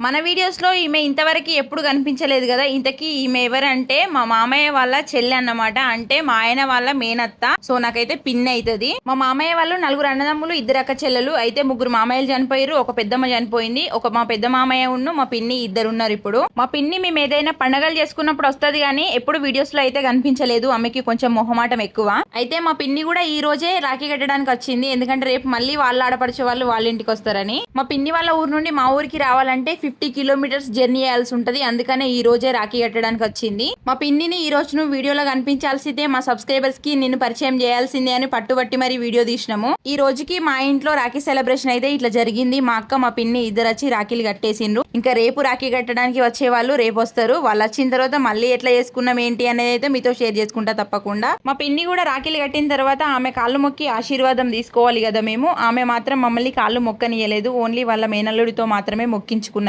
మన వీడియోస్లో ఈమె ఇంతవరకు ఎప్పుడు కనిపించలేదు కదా. ఇంతకీ ఈమె ఎవరంటే మా మామయ్య వాళ్ళ చెల్లి అన్నమాట. అంటే మా ఆయన వాళ్ళ మేనత్త. సో నాకైతే పిన్ని అవుతుంది. మా మామయ్య వాళ్ళు 4 అన్నదమ్ములు, 2 అక్క చెల్లెలు. అయితే 3 మామయ్యలు చనిపోయారు, ఒక పెద్దమ్మ చనిపోయింది. మా పెద్ద మామయ్య ఉన్ను మా పిన్ని ఇద్దరు ఉన్నారు. ఇప్పుడు మా పిన్ని మేము ఏదైనా పండగలు చేసుకున్నప్పుడు వస్తుంది కానీ ఎప్పుడు వీడియోస్ లో అయితే కనిపించలేదు. ఆమెకి కొంచెం మొహమాటం ఎక్కువ. అయితే మా పిన్ని కూడా ఈ రోజే రాఖీ కట్టడానికి వచ్చింది. ఎందుకంటే రేపు మళ్ళీ వాళ్ళ ఆడపడిచే వాళ్ళు వాళ్ళ ఇంటికి వస్తారని. మా పిన్ని వాళ్ళ ఊరు నుండి మా ఊరికి రావాలంటే 50 కిలోమీటర్స్ జర్నీ చేయాల్సి ఉంటది. అందుకనే ఈ రోజే రాఖీ కట్టడానికి వచ్చింది. మా పిన్నిని ఈ రోజు నువ్వు వీడియోలో కనిపించాల్సిందే, మా సబ్స్క్రైబర్స్ కి నిన్ను పరిచయం చేయాల్సిందే అని పట్టుబట్టి మరి వీడియో తీసినాము. ఈ రోజుకి మా ఇంట్లో రాఖీ సెలబ్రేషన్ అయితే ఇట్లా జరిగింది. మా అక్క మా పిన్ని ఇద్దరు వచ్చి రాఖీలు కట్టేసిండ్రు. ఇంకా రేపు రాఖీ కట్టడానికి వచ్చే వాళ్ళు రేపు వస్తారు. వాళ్ళు వచ్చిన తర్వాత మళ్ళీ ఎట్లా చేసుకున్నాం ఏంటి అనేది అయితే మీతో షేర్ చేసుకుంటా తప్పకుండా. మా పిన్ని కూడా రాఖీలు కట్టిన తర్వాత ఆమె కాళ్ళు మొక్కి ఆశీర్వాదం తీసుకోవాలి కదా మేము. ఆమె మాత్రం మమ్మల్ని కాళ్ళు మొక్కనియలేదు. ఓన్లీ వాళ్ళ మేనల్లుడితో మాత్రమే మొక్కించుకున్నది.